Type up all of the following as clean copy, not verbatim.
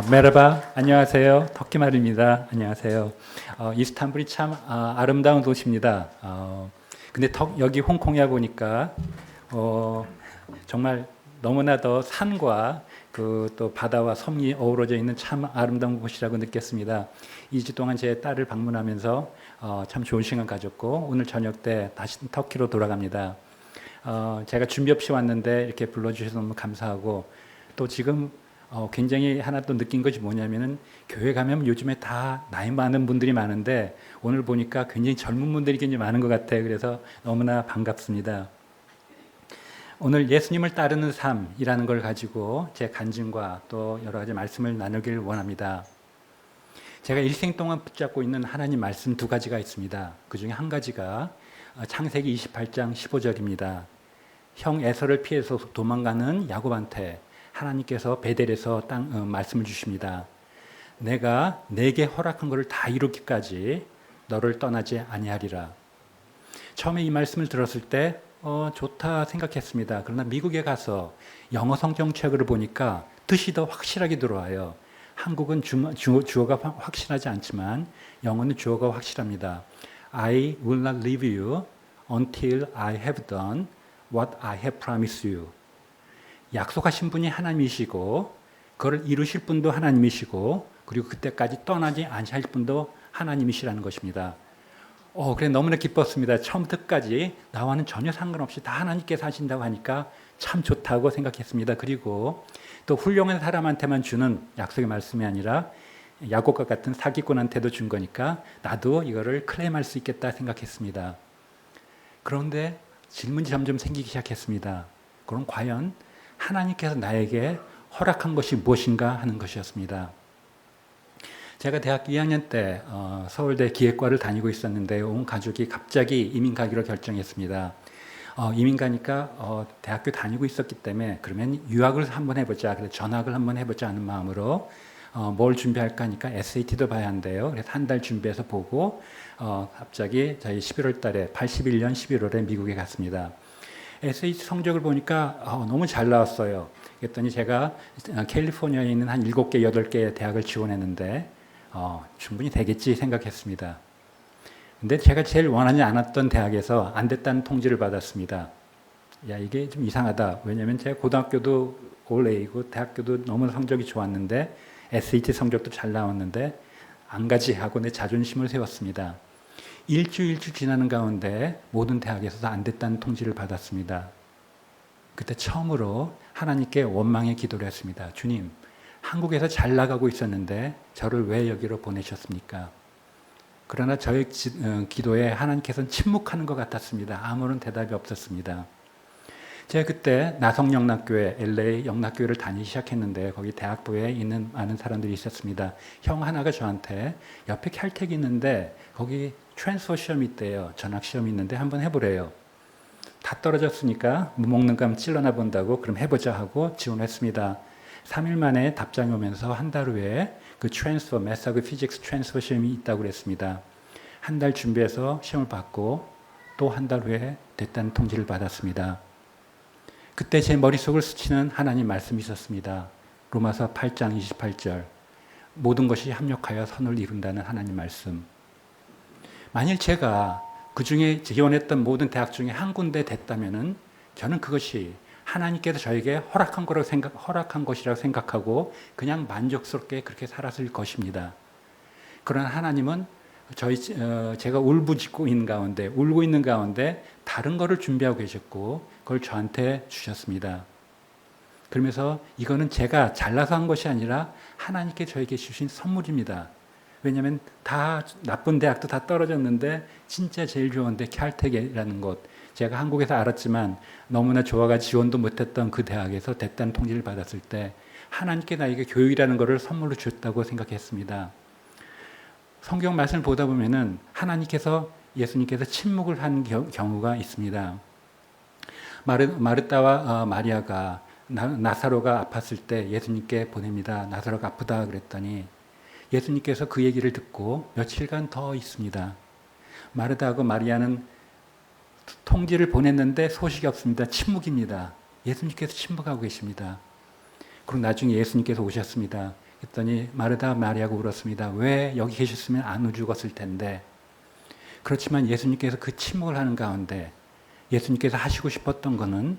메르바, 안녕하세요. 터키말입니다. 안녕하세요. 이스탄불이 참 아름다운 도시입니다. 근데 여기 홍콩에 보니까 정말 너무나도 산과 그 또 바다와 섬이 어우러져 있는 참 아름다운 곳이라고 느꼈습니다. 2주 동안 제 딸을 방문하면서 참 좋은 시간 가졌고 오늘 저녁 때 다시 터키로 돌아갑니다. 제가 준비 없이 왔는데 이렇게 불러주셔서 너무 감사하고 또 지금 굉장히 하나 또 느낀 것이 뭐냐면은 교회 가면 요즘에 다 나이 많은 분들이 많은데 오늘 보니까 굉장히 젊은 분들이 굉장히 많은 것 같아요. 그래서 너무나 반갑습니다. 오늘 예수님을 따르는 삶이라는 걸 가지고 제 간증과 또 여러 가지 말씀을 나누길 원합니다. 제가 일생 동안 붙잡고 있는 하나님 말씀 두 가지가 있습니다. 그 중에 한 가지가 창세기 28장 15절입니다. 형 에서를 피해서 도망가는 야곱한테 하나님께서 베델에서 말씀을 주십니다. 내가 내게 허락한 것을 다 이루기까지 너를 떠나지 아니하리라. 처음에 이 말씀을 들었을 때 좋다 생각했습니다. 그러나 미국에 가서 영어 성경책을 보니까 뜻이 더 확실하게 들어와요. 한국은 주어가 확실하지 않지만 영어는 주어가 확실합니다. I will not leave you until I have done what I have promised you. 약속하신 분이 하나님이시고 그걸 이루실 분도 하나님이시고 그리고 그때까지 떠나지 않으실 분도 하나님이시라는 것입니다. 그래 너무나 기뻤습니다. 처음부터 끝까지 나와는 전혀 상관없이 다 하나님께서 하신다고 하니까 참 좋다고 생각했습니다. 그리고 또 훌륭한 사람한테만 주는 약속의 말씀이 아니라 야곱과 같은 사기꾼한테도 준 거니까 나도 이거를 클레임할 수 있겠다 생각했습니다. 그런데 질문이 점점 생기기 시작했습니다. 그럼 과연 하나님께서 나에게 허락한 것이 무엇인가 하는 것이었습니다. 제가 대학교 2학년 때 서울대 기획과를 다니고 있었는데 온 가족이 갑자기 이민 가기로 결정했습니다. 이민 가니까 대학교 다니고 있었기 때문에 그러면 유학을 한번 해보자, 그래서 전학을 한번 해보자 하는 마음으로 뭘 준비할까 하니까 SAT도 봐야 한대요. 그래서 한 달 준비해서 보고 갑자기 저희 11월 달에 81년 11월에 미국에 갔습니다. SAT 성적을 보니까 너무 잘 나왔어요. 그랬더니 제가 캘리포니아에 있는 한 7개, 8개 대학을 지원했는데 충분히 되겠지 생각했습니다. 근데 제가 제일 원하지 않았던 대학에서 안 됐다는 통지를 받았습니다. 야, 이게 좀 이상하다. 왜냐하면 제가 고등학교도 올 A고 대학교도 너무 성적이 좋았는데 SAT 성적도 잘 나왔는데 안 가지 하고 내 자존심을 세웠습니다. 일주일 지나는 가운데 모든 대학에서도 안 됐다는 통지를 받았습니다. 그때 처음으로 하나님께 원망의 기도를 했습니다. 주님, 한국에서 잘 나가고 있었는데 저를 왜 여기로 보내셨습니까? 그러나 저의 기도에 하나님께서는 침묵하는 것 같았습니다. 아무런 대답이 없었습니다. 제가 그때 나성영락교회, LA 영락교회를 다니기 시작했는데 거기 대학부에 있는 많은 사람들이 있었습니다. 형 하나가 저한테 옆에 칼텍이 있는데 거기 트랜스퍼 시험이 있대요. 전학 시험이 있는데 한번 해보래요. 다 떨어졌으니까 못 먹는 감 찔러나 본다고 그럼 해보자 하고 지원했습니다. 3일 만에 답장이 오면서 한 달 후에 그 트랜스퍼, 매스하고 피직스 트랜스퍼 시험이 있다고 그랬습니다. 한 달 준비해서 시험을 받고 또 한 달 후에 됐다는 통지를 받았습니다. 그때 제 머릿속을 스치는 하나님 말씀이 있었습니다. 로마서 8장 28절. 모든 것이 합력하여 선을 이룬다는 하나님 말씀. 만일 제가 그 중에 지원했던 모든 대학 중에 한 군데 됐다면은 저는 그것이 하나님께서 저에게 허락한 것이라고 생각하고 그냥 만족스럽게 그렇게 살았을 것입니다. 그러나 하나님은 제가 울고 있는 가운데 다른 것을 준비하고 계셨고 그걸 저한테 주셨습니다. 그러면서 이거는 제가 잘나서 한 것이 아니라 하나님께 저에게 주신 선물입니다. 왜냐하면 다 나쁜 대학도 다 떨어졌는데 진짜 제일 좋은 데 칼텍이라는 곳, 제가 한국에서 알았지만 너무나 좋아가 지원도 못했던 그 대학에서 됐다는 통지를 받았을 때 하나님께 나에게 교육이라는 것을 선물로 주셨다고 생각했습니다. 성경 말씀을 보다 보면은 예수님께서 침묵을 한 경우가 있습니다. 마르다와 마리아가 나사로가 아팠을 때 예수님께 보냅니다. 나사로가 아프다 그랬더니 예수님께서 그 얘기를 듣고 며칠간 더 있습니다. 마르다하고 마리아는 통지를 보냈는데 소식이 없습니다. 침묵입니다. 예수님께서 침묵하고 계십니다. 그리고 나중에 예수님께서 오셨습니다. 그랬더니 마르다 마리아가 울었습니다. 왜 여기 계셨으면 안 죽었을 텐데. 그렇지만 예수님께서 그 침묵을 하는 가운데 예수님께서 하시고 싶었던 것은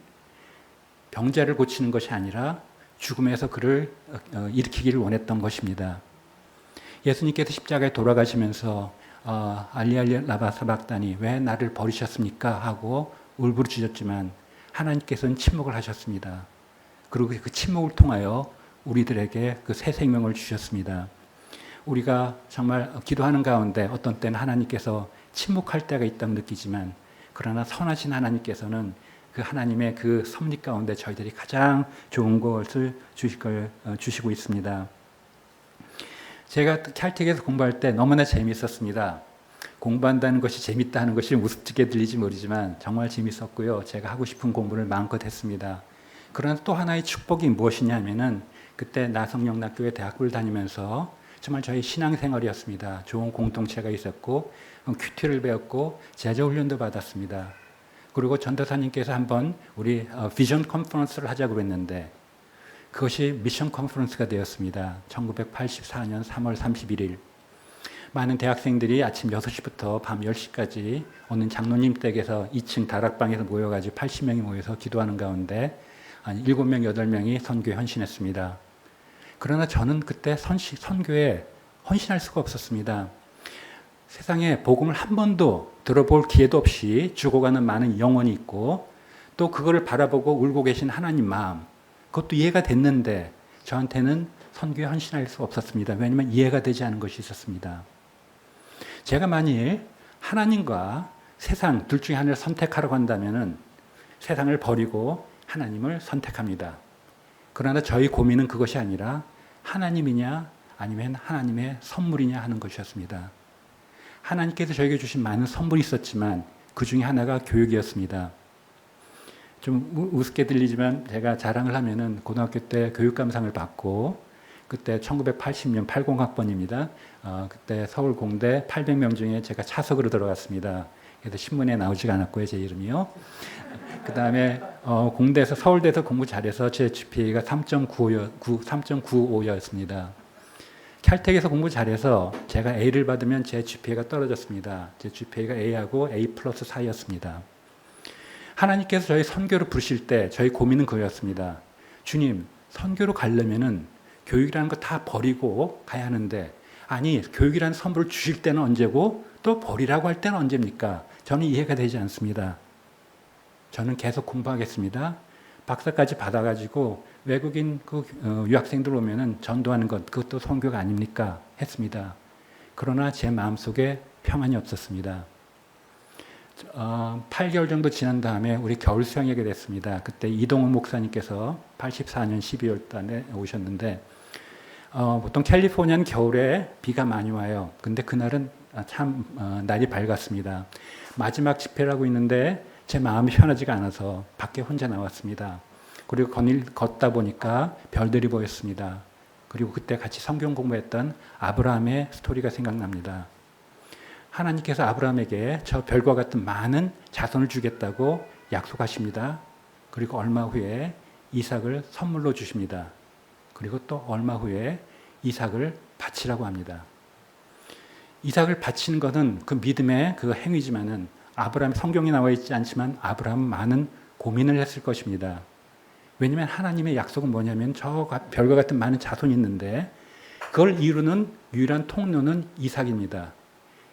병자를 고치는 것이 아니라 죽음에서 그를 일으키기를 원했던 것입니다. 예수님께서 십자가에 돌아가시면서 알리알리 라바 사박다니 왜 나를 버리셨습니까? 하고 울부짖었지만 하나님께서는 침묵을 하셨습니다. 그리고 그 침묵을 통하여 우리들에게 그 새 생명을 주셨습니다. 우리가 정말 기도하는 가운데 어떤 때는 하나님께서 침묵할 때가 있다고 느끼지만 그러나 선하신 하나님께서는 그 하나님의 그 섭리 가운데 저희들이 가장 좋은 것을 주시고 있습니다. 제가 칼텍에서 공부할 때 너무나 재미있었습니다. 공부한다는 것이 재밌다 하는 것이 우습게 들리지 모르지만 정말 재밌었고요. 제가 하고 싶은 공부를 마음껏 했습니다. 그러나 또 하나의 축복이 무엇이냐면은 그때 나성영락교회 대학교를 다니면서 정말 저희 신앙생활이었습니다. 좋은 공동체가 있었고 큐티를 배웠고 제자훈련도 받았습니다. 그리고 전도사님께서 한번 우리 비전 컨퍼런스를 하자고 했는데 그것이 미션 컨퍼런스가 되었습니다. 1984년 3월 31일 많은 대학생들이 아침 6시부터 밤 10시까지 오는 장로님 댁에서 2층 다락방에서 모여가지고 80명이 모여서 기도하는 가운데 한 7명, 8명이 선교에 헌신했습니다. 그러나 저는 그때 선교에 헌신할 수가 없었습니다. 세상에 복음을 한 번도 들어볼 기회도 없이 죽어가는 많은 영혼이 있고 또 그거를 바라보고 울고 계신 하나님 마음 그것도 이해가 됐는데 저한테는 선교에 헌신할 수 없었습니다. 왜냐하면 이해가 되지 않은 것이 있었습니다. 제가 만일 하나님과 세상 둘 중에 하나를 선택하라고 한다면 세상을 버리고 하나님을 선택합니다. 그러나 저희 고민은 그것이 아니라 하나님이냐 아니면 하나님의 선물이냐 하는 것이었습니다. 하나님께서 저에게 주신 많은 선물이 있었지만 그 중에 하나가 교육이었습니다. 좀 우습게 들리지만 제가 자랑을 하면은 고등학교 때 교육감상을 받고 그때 1980년 80학번입니다. 그때 서울공대 800명 중에 제가 차석으로 들어갔습니다. 그래서 신문에 나오지가 않았고요, 제 이름이요. 그 다음에 공대에서 서울대에서 공부 잘해서 제 GPA가 3.95였습니다. 칼텍에서 공부 잘해서 제가 A를 받으면 제 GPA가 떨어졌습니다. 제 GPA가 A하고 A 플러스 사이였습니다. 하나님께서 저희 선교를 부르실 때 저희 고민은 그거였습니다. 주님, 선교로 가려면은 교육이라는 거 다 버리고 가야 하는데 아니 교육이라는 선물을 주실 때는 언제고 또 버리라고 할 때는 언제입니까? 저는 이해가 되지 않습니다. 저는 계속 공부하겠습니다. 박사까지 받아가지고 외국인 유학생들 오면은 전도하는 것 그것도 선교가 아닙니까? 했습니다. 그러나 제 마음속에 평안이 없었습니다. 8개월 정도 지난 다음에 우리 겨울 수양회가 됐습니다. 그때 이동훈 목사님께서 84년 12월 달에 오셨는데 보통 캘리포니아는 겨울에 비가 많이 와요. 근데 그날은 참 날이 밝았습니다. 마지막 집회라고 있는데 제 마음이 편하지가 않아서 밖에 혼자 나왔습니다. 그리고 걷다 보니까 별들이 보였습니다. 그리고 그때 같이 성경 공부했던 아브라함의 스토리가 생각납니다. 하나님께서 아브라함에게 저 별과 같은 많은 자손을 주겠다고 약속하십니다. 그리고 얼마 후에 이삭을 선물로 주십니다. 그리고 또 얼마 후에 이삭을 바치라고 합니다. 이삭을 바치는 것은 그 믿음의 그 행위지만은 아브라함 성경에 나와 있지 않지만 아브라함은 많은 고민을 했을 것입니다. 왜냐하면 하나님의 약속은 뭐냐면 저 별과 같은 많은 자손이 있는데 그걸 이루는 유일한 통로는 이삭입니다.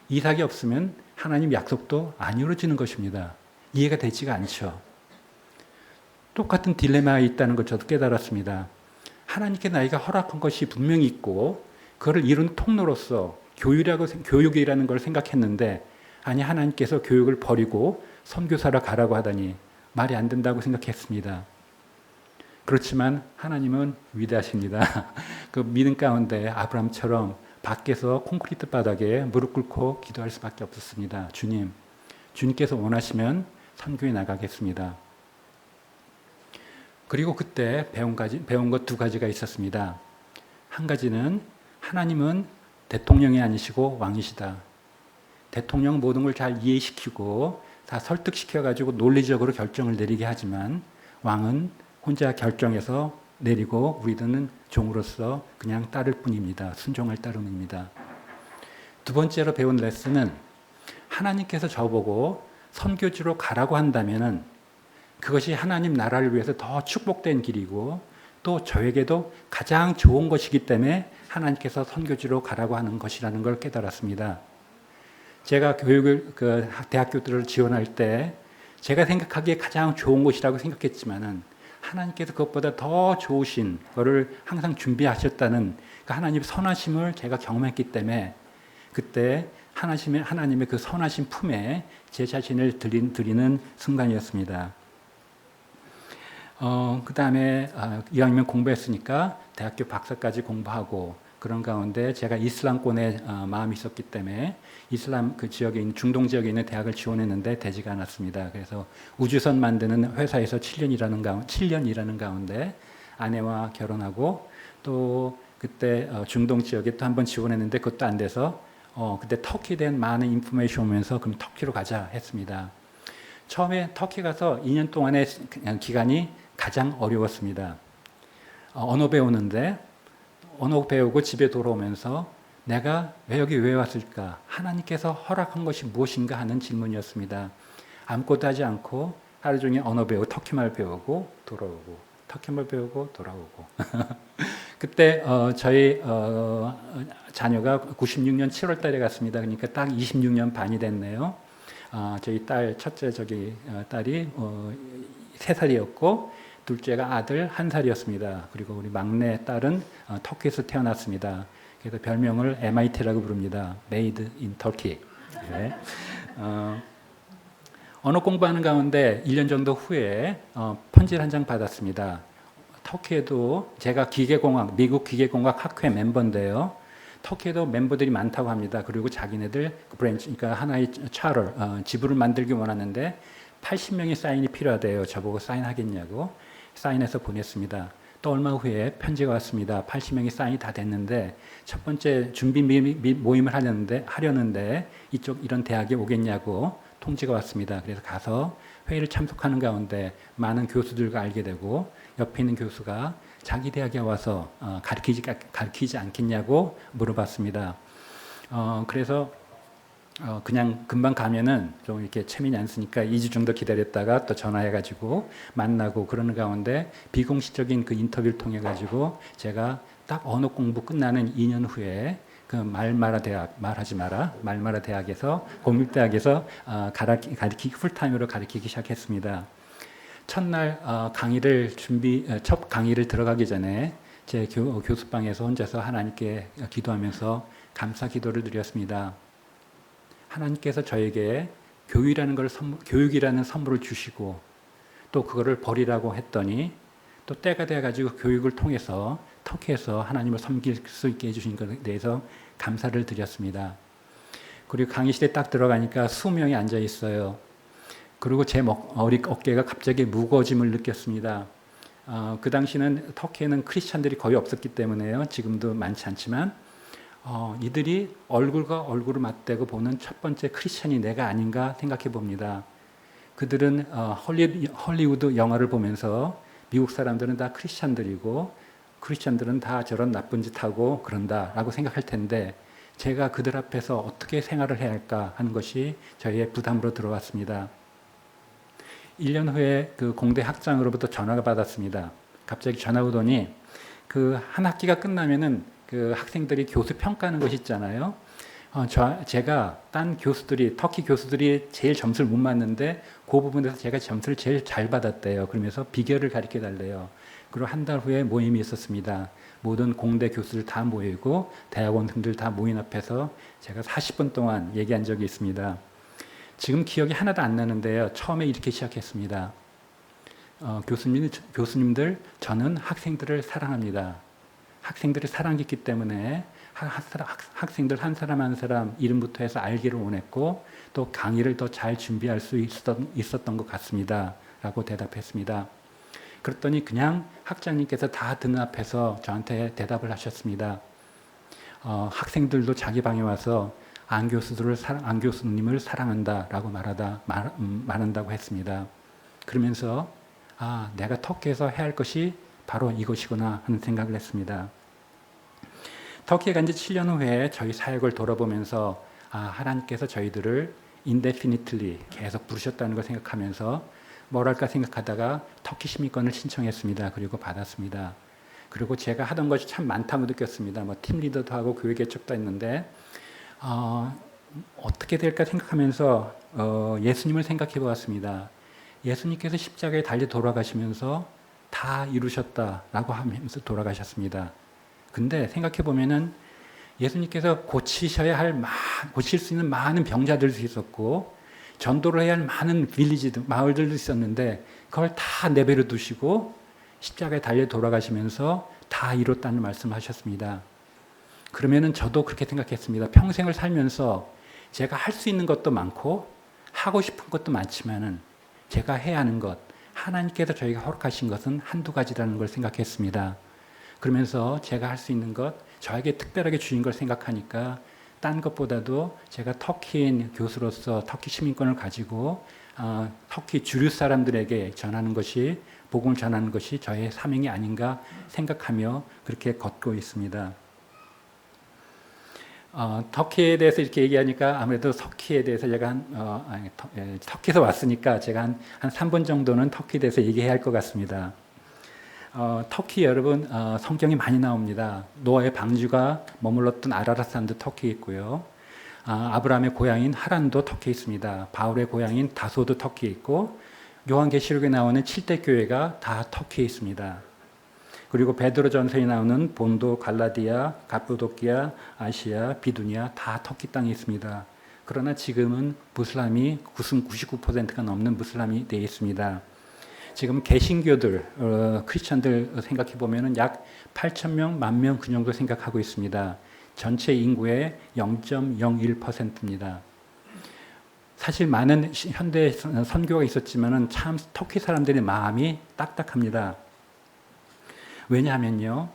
이삭이 없으면 하나님 약속도 안 이루어지는 것입니다. 이해가 되지가 않죠. 똑같은 딜레마가 있다는 걸 저도 깨달았습니다. 하나님께 나이가 허락한 것이 분명히 있고 그걸 이룬 통로로서 교육이라는 걸 생각했는데 아니 하나님께서 교육을 버리고 선교사로 가라고 하다니 말이 안 된다고 생각했습니다. 그렇지만 하나님은 위대하십니다. 그 믿음 가운데 아브라함처럼 밖에서 콘크리트 바닥에 무릎 꿇고 기도할 수밖에 없었습니다. 주님께서 원하시면 선교에 나가겠습니다. 그리고 그때 배운 것 두 가지가 있었습니다. 한 가지는 하나님은 대통령이 아니시고 왕이시다. 대통령 모든 걸 잘 이해시키고 다 설득시켜가지고 논리적으로 결정을 내리게 하지만 왕은 혼자 결정해서 내리고 우리들은 종으로서 그냥 따를 뿐입니다. 순종할 따름입니다. 두 번째로 배운 레슨은 하나님께서 저보고 선교지로 가라고 한다면은 그것이 하나님 나라를 위해서 더 축복된 길이고 또 저에게도 가장 좋은 것이기 때문에 하나님께서 선교지로 가라고 하는 것이라는 걸 깨달았습니다. 제가 대학교들을 지원할 때 제가 생각하기에 가장 좋은 곳이라고 생각했지만은 하나님께서 그것보다 더 좋으신 것을 항상 준비하셨다는 그 하나님의 선하심을 제가 경험했기 때문에 그때 하나님의 그 선하신 품에 제 자신을 드리는 순간이었습니다. 그 다음에 2학년 공부했으니까 대학교 박사까지 공부하고 그런 가운데 제가 이슬람권에 마음이 있었기 때문에 이슬람 그 지역에 있는 중동 지역에 있는 대학을 지원했는데 되지가 않았습니다. 그래서 우주선 만드는 회사에서 7년 일하는 가운데 아내와 결혼하고 또 그때 중동 지역에 또 한 번 지원했는데 그것도 안 돼서 그때 터키에 대한 많은 인포메이션 오면서 그럼 터키로 가자 했습니다. 처음에 터키 가서 2년 동안의 기간이 가장 어려웠습니다. 언어 배우는데 언어 배우고 집에 돌아오면서 내가 왜 왔을까? 하나님께서 허락한 것이 무엇인가 하는 질문이었습니다. 아무것도 하지 않고 하루 종일 언어 배우고 터키말 배우고 돌아오고 터키말 배우고 돌아오고 그때 저희 자녀가 96년 7월 달에 갔습니다. 그러니까 딱 26년 반이 됐네요. 저희 첫째 딸이 3살이었고 둘째가 아들 1살이었습니다. 그리고 우리 막내 딸은 터키에서 태어났습니다. 그래서 별명을 MIT라고 부릅니다. Made in Turkey. 네. 언어 공부하는 가운데 1년 정도 후에 편지를 한 장 받았습니다. 터키에도 제가 미국 기계공학 학회 멤버인데요. 터키에도 멤버들이 많다고 합니다. 그리고 자기네들 브랜치, 그러니까 하나의 지부를 만들기 원하는데 80명의 사인이 필요하대요. 저보고 사인하겠냐고 사인해서 보냈습니다. 또 얼마 후에 편지가 왔습니다. 80명의 사인이 다 됐는데 첫 번째 준비 모임을 하려는데 이런 대학에 오겠냐고 통지가 왔습니다. 그래서 가서 회의를 참석하는 가운데 많은 교수들과 알게 되고 옆에 있는 교수가 자기 대학에 와서 가르치지 않겠냐고 물어봤습니다. 그래서 그냥 금방 가면은 좀 이렇게 체면이 안 쓰니까 2주 정도 기다렸다가 또 전화해가지고 만나고 그러는 가운데 비공식적인 그 인터뷰를 통해가지고 제가 딱 언어 공부 끝나는 2년 후에 그 말마라 대학에서 공립대학에서 풀타임으로 가르치기 시작했습니다. 첫날 첫 강의를 들어가기 전에 제 교수방에서 혼자서 하나님께 기도하면서 감사 기도를 드렸습니다. 하나님께서 저에게 교육이라는 선물을 주시고 또 그거를 버리라고 했더니 또 때가 돼가지고 교육을 통해서 터키에서 하나님을 섬길 수 있게 해주신 것에 대해서 감사를 드렸습니다. 그리고 강의실에 딱 들어가니까 20명이 앉아 있어요. 그리고 제 어깨가 갑자기 무거워짐을 느꼈습니다. 그 당시는 터키에는 크리스찬들이 거의 없었기 때문에요. 지금도 많지 않지만 이들이 얼굴과 얼굴을 맞대고 보는 첫 번째 크리스찬이 내가 아닌가 생각해 봅니다. 그들은 헐리우드 영화를 보면서 미국 사람들은 다 크리스찬들이고 크리스찬들은 다 저런 나쁜 짓 하고 그런다라고 생각할 텐데 제가 그들 앞에서 어떻게 생활을 해야 할까 하는 것이 저희의 부담으로 들어왔습니다. 1년 후에 그 공대 학장으로부터 전화가 받았습니다. 갑자기 전화 오더니 그 한 학기가 끝나면은 그 학생들이 교수 평가하는 것이 있잖아요. 제가 터키 교수들이 제일 점수를 못 맞는데 그 부분에서 제가 점수를 제일 잘 받았대요. 그러면서 비결을 가르쳐 달래요. 그리고 한 달 후에 모임이 있었습니다. 모든 공대 교수들 다 모이고 대학원생들 다 모인 앞에서 제가 40분 동안 얘기한 적이 있습니다. 지금 기억이 하나도 안 나는데요. 처음에 이렇게 시작했습니다. 교수님들, 저는 학생들을 사랑합니다. 학생들이 사랑했기 때문에 학생들 한 사람 한 사람 이름부터 해서 알기를 원했고 또 강의를 더 잘 준비할 수 있었던 것 같습니다. 라고 대답했습니다. 그랬더니 그냥 학장님께서 다 듣는 앞에서 저한테 대답을 하셨습니다. 학생들도 자기 방에 와서 안 교수님을 사랑한다라고 말한다고 했습니다. 그러면서 내가 터키에서 해야 할 것이 바로 이것이구나 하는 생각을 했습니다. 터키에 간 지 7년 후에 저희 사역을 돌아보면서 하나님께서 저희들을 indefinitely 계속 부르셨다는 걸 생각하면서 뭐랄까 생각하다가 터키 시민권을 신청했습니다. 그리고 받았습니다. 그리고 제가 하던 것이 참 많다고 느꼈습니다. 팀 리더도 하고 교회 개척도 했는데 어떻게 될까 생각하면서 예수님을 생각해 보았습니다. 예수님께서 십자가에 달려 돌아가시면서 다 이루셨다라고 하면서 돌아가셨습니다. 근데 생각해 보면은 예수님께서 고치셔야 할 고칠 수 있는 많은 병자들도 있었고 전도를 해야 할 많은 빌리지들, 마을들도 있었는데 그걸 다 내버려 두시고 십자가에 달려 돌아가시면서 다 이뤘다는 말씀하셨습니다. 그러면은 저도 그렇게 생각했습니다. 평생을 살면서 제가 할 수 있는 것도 많고 하고 싶은 것도 많지만은 제가 해야 하는 것, 하나님께서 저희가 허락하신 것은 한두 가지라는 걸 생각했습니다. 그러면서 제가 할 수 있는 것, 저에게 특별하게 주신 걸 생각하니까 딴 것보다도 제가 터키인 교수로서 터키 시민권을 가지고 터키 주류 사람들에게 전하는 것이, 복음을 전하는 것이 저의 사명이 아닌가 생각하며 그렇게 걷고 있습니다. 터키에 대해서 이렇게 얘기하니까 아무래도 터키에 대해서 제가 터키에서 왔으니까 제가 한 3분 정도는 터키에 대해서 얘기해야 할 것 같습니다. 터키 여러분 성경이 많이 나옵니다. 노아의 방주가 머물렀던 아라랏 산도 터키에 있고요. 아브라함의 고향인 하란도 터키에 있습니다. 바울의 고향인 다소도 터키에 있고 요한계시록에 나오는 7대 교회가 다 터키에 있습니다. 그리고 베드로전서에 나오는 본도, 갈라디아, 갑부도키아, 아시아, 비두니아 다 터키 땅에 있습니다. 그러나 지금은 무슬람이 99%가 넘는 무슬람이 되어 있습니다. 지금 개신교들, 크리스천들 생각해 보면은 약 8,000명, 10,000명 그 정도 생각하고 있습니다. 전체 인구의 0.01%입니다. 사실 많은 현대 선교가 있었지만은 참 터키 사람들의 마음이 딱딱합니다. 왜냐하면요,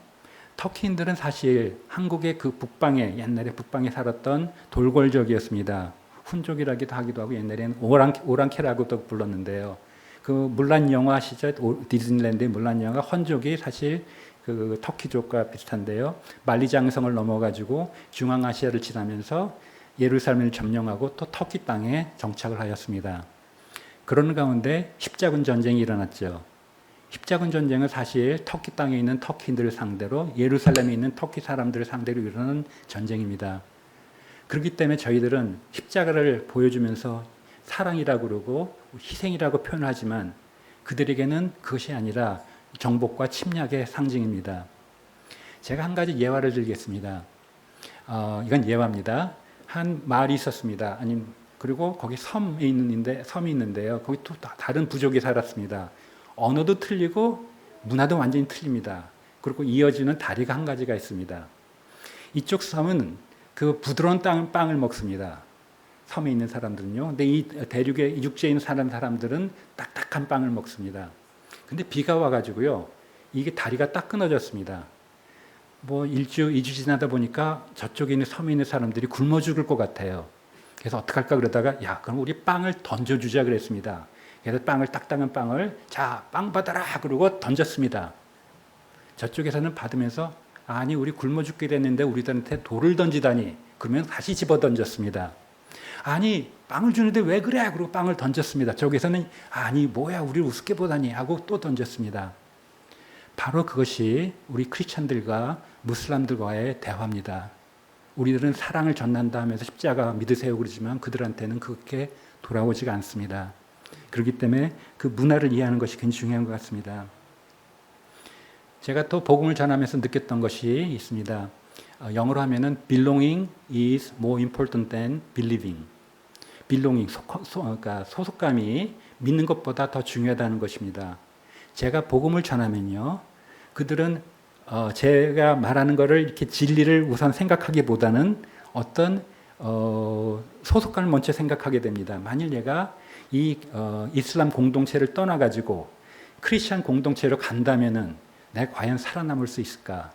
터키인들은 사실 한국의 그 북방에, 옛날에 북방에 살았던 돌궐족이었습니다. 훈족이라기도 하기도 하고 옛날에는 오랑캐라고도 불렀는데요. 그 물란 영화 시절 디즈니랜드의 물란 영화 헌족이 사실 그 터키족과 비슷한데요. 만리장성을 넘어가지고 중앙아시아를 지나면서 예루살렘을 점령하고 또 터키 땅에 정착을 하였습니다. 그런 가운데 십자군 전쟁이 일어났죠. 십자군 전쟁은 사실 터키 땅에 있는 터키인들을 상대로 예루살렘에 있는 터키 사람들을 상대로 일어나는 전쟁입니다. 그렇기 때문에 저희들은 십자가를 보여주면서 사랑이라고 그러고 희생이라고 표현하지만 그들에게는 그것이 아니라 정복과 침략의 상징입니다. 제가 한 가지 예화를 들겠습니다. 이건 예화입니다. 한 마을이 있었습니다. 그리고 거기 섬이 있는데요. 거기 또 다른 부족이 살았습니다. 언어도 틀리고 문화도 완전히 틀립니다. 그리고 이어지는 다리가 한 가지가 있습니다. 이쪽 섬은 그 부드러운 빵을 먹습니다. 섬에 있는 사람들은요. 근데 이 대륙에 육지에 있는 사람들은 딱딱한 빵을 먹습니다. 근데 비가 와가지고요. 이게 다리가 딱 끊어졌습니다. 1주, 2주 지나다 보니까 저쪽에 있는 섬에 있는 사람들이 굶어 죽을 것 같아요. 그래서 어떡할까 그러다가 그럼 우리 빵을 던져주자 그랬습니다. 그래서 딱딱한 빵을 빵 받아라 그러고 던졌습니다. 저쪽에서는 받으면서 아니 우리 굶어 죽게 됐는데 우리들한테 돌을 던지다니 그러면 다시 집어 던졌습니다. 아니 빵을 주는데 왜 그래? 그러고 빵을 던졌습니다. 저기서는 아니 뭐야 우리를 우습게 보다니 하고 또 던졌습니다. 바로 그것이 우리 크리스천들과 무슬람들과의 대화입니다. 우리들은 사랑을 전한다 하면서 십자가 믿으세요 그러지만 그들한테는 그렇게 돌아오지가 않습니다. 그렇기 때문에 그 문화를 이해하는 것이 굉장히 중요한 것 같습니다. 제가 또 복음을 전하면서 느꼈던 것이 있습니다. 영어로 하면은 belonging is more important than believing. belonging, 그러니까 소속감이 믿는 것보다 더 중요하다는 것입니다. 제가 복음을 전하면요, 그들은 제가 말하는 것을 이렇게 진리를 우선 생각하기보다는 어떤 소속감을 먼저 생각하게 됩니다. 만일 내가 이 이슬람 공동체를 떠나가지고 크리스천 공동체로 간다면은 내가 과연 살아남을 수 있을까?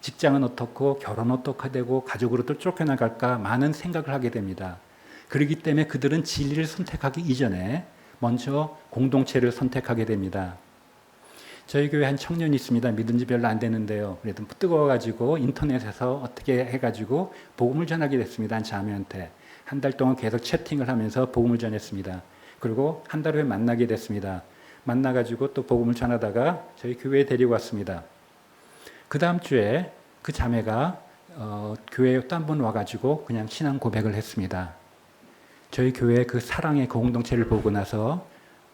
직장은 어떻고 결혼 어떻게 되고 가족으로도 쫓겨나갈까? 많은 생각을 하게 됩니다. 그렇기 때문에 그들은 진리를 선택하기 이전에 먼저 공동체를 선택하게 됩니다. 저희 교회 한 청년이 있습니다. 믿은 지 별로 안 되는데요. 그래도 뜨거워가지고 인터넷에서 어떻게 해가지고 복음을 전하게 됐습니다. 한 자매한테. 한 달 동안 계속 채팅을 하면서 복음을 전했습니다. 그리고 한 달 후에 만나게 됐습니다. 만나가지고 또 복음을 전하다가 저희 교회에 데리고 왔습니다. 그 다음 주에 그 자매가 교회에 또 한 번 와가지고 그냥 신앙 고백을 했습니다. 저희 교회의 그 사랑의 그 공동체를 보고 나서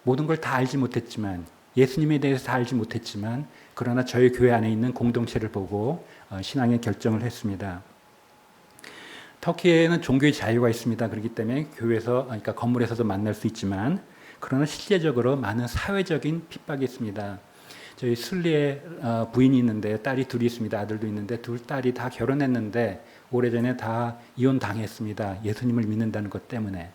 모든 걸 다 알지 못했지만, 예수님에 대해서 다 알지 못했지만, 그러나 저희 교회 안에 있는 공동체를 보고 신앙의 결정을 했습니다. 터키에는 종교의 자유가 있습니다. 그렇기 때문에 교회에서, 그러니까 건물에서도 만날 수 있지만, 그러나 실제적으로 많은 사회적인 핍박이 있습니다. 저희 순리에 부인이 있는데 딸이 둘이 있습니다. 아들도 있는데 둘 딸이 다 결혼했는데 오래전에 다 이혼당했습니다. 예수님을 믿는다는 것 때문에.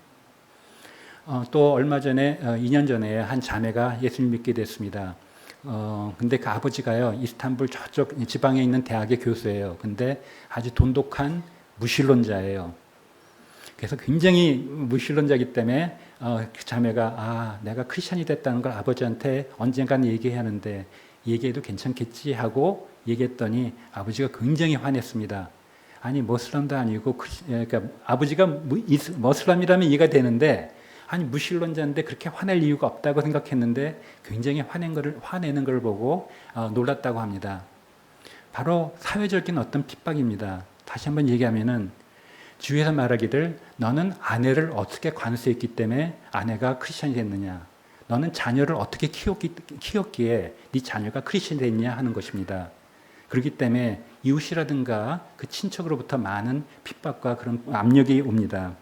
또 얼마 전에 2년 전에 한 자매가 예수님 믿게 됐습니다. 근데 그 아버지가요, 이스탄불 저쪽 지방에 있는 대학의 교수예요. 근데 아주 돈독한 무신론자예요. 그래서 굉장히 무신론자이기 때문에 그 자매가 내가 크리스천이 됐다는 걸 아버지한테 언젠가는 얘기해야 하는데 얘기해도 괜찮겠지 하고 얘기했더니 아버지가 굉장히 화냈습니다. 아니 머슬람도 아니고 그러니까 아버지가 머슬람이라면 이해가 되는데 아니 무신론자인데 그렇게 화낼 이유가 없다고 생각했는데 굉장히 화내는 걸 보고 놀랐다고 합니다. 바로 사회적인 어떤 핍박입니다. 다시 한번 얘기하면은 주위에서 말하기를 너는 아내를 어떻게 관수했기 때문에 아내가 크리스천이 됐느냐, 너는 자녀를 어떻게 키웠기에 네 자녀가 크리스천이 됐냐 하는 것입니다. 그렇기 때문에 이웃이라든가 그 친척으로부터 많은 핍박과 그런 압력이 옵니다.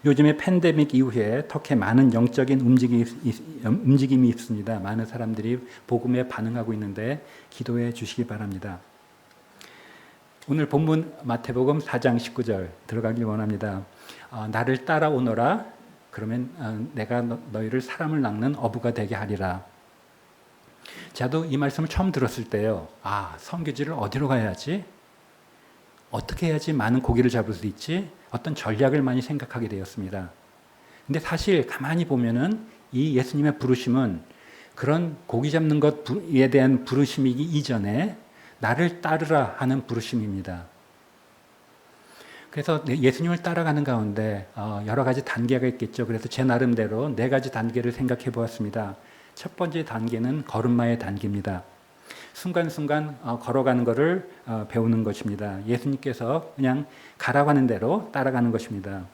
요즘에 팬데믹 이후에 터키에 많은 영적인 움직임이 있습니다. 많은 사람들이 복음에 반응하고 있는데 기도해 주시기 바랍니다. 오늘 본문 마태복음 4장 19절 들어가길 원합니다. 나를 따라오너라. 그러면 내가 너희를 사람을 낚는 어부가 되게 하리라. 저도 이 말씀을 처음 들었을 때요. 선교지를 어디로 가야지? 어떻게 해야지 많은 고기를 잡을 수 있지? 어떤 전략을 많이 생각하게 되었습니다. 근데 사실 가만히 보면은 이 예수님의 부르심은 그런 고기 잡는 것에 대한 부르심이기 이전에 나를 따르라 하는 부르심입니다. 그래서 예수님을 따라가는 가운데 여러 가지 단계가 있겠죠. 그래서 제 나름대로 4가지 단계를 생각해 보았습니다. 첫 번째 단계는 걸음마의 단계입니다. 순간순간 걸어가는 것을 배우는 것입니다. 예수님께서 그냥 가라고 하는 대로 따라가는 것입니다.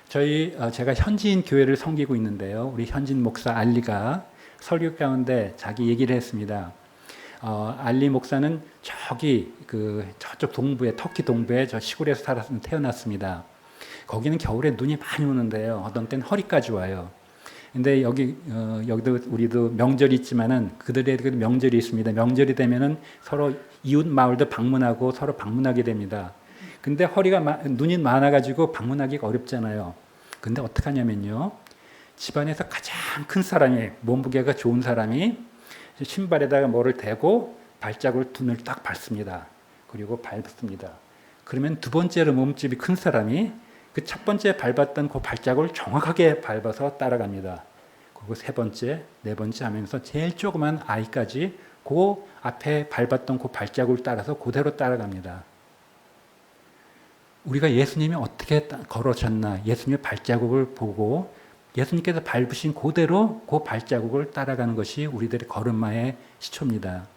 제가 현지인 교회를 섬기고 있는데요. 우리 현지인 목사 알리가 설교 가운데 자기 얘기를 했습니다. 알리 목사는 저쪽 동부에, 터키 동부에 저 시골에서 태어났습니다. 거기는 겨울에 눈이 많이 오는데요. 어떤 때는 허리까지 와요. 근데 여기도 우리도 명절이 있지만은 그들에게도 명절이 있습니다. 명절이 되면은 서로 이웃 마을도 방문하고 서로 방문하게 됩니다. 근데 눈이 많아가지고 방문하기가 어렵잖아요. 근데 어떻게 하냐면요. 집안에서 가장 큰 사람이, 몸무게가 좋은 사람이 신발에다가 뭐를 대고 발자국을 눈을 딱 밟습니다. 그리고 밟습니다. 그러면 두 번째로 몸집이 큰 사람이 그 첫 번째 밟았던 그 발자국을 정확하게 밟아서 따라갑니다. 그리고 세 번째, 네 번째 하면서 제일 조그만 아이까지 그 앞에 밟았던 그 발자국을 따라서 그대로 따라갑니다. 우리가 예수님이 어떻게 걸으셨나, 예수님의 발자국을 보고 예수님께서 밟으신 그대로 그 발자국을 따라가는 것이 우리들의 걸음마의 시초입니다.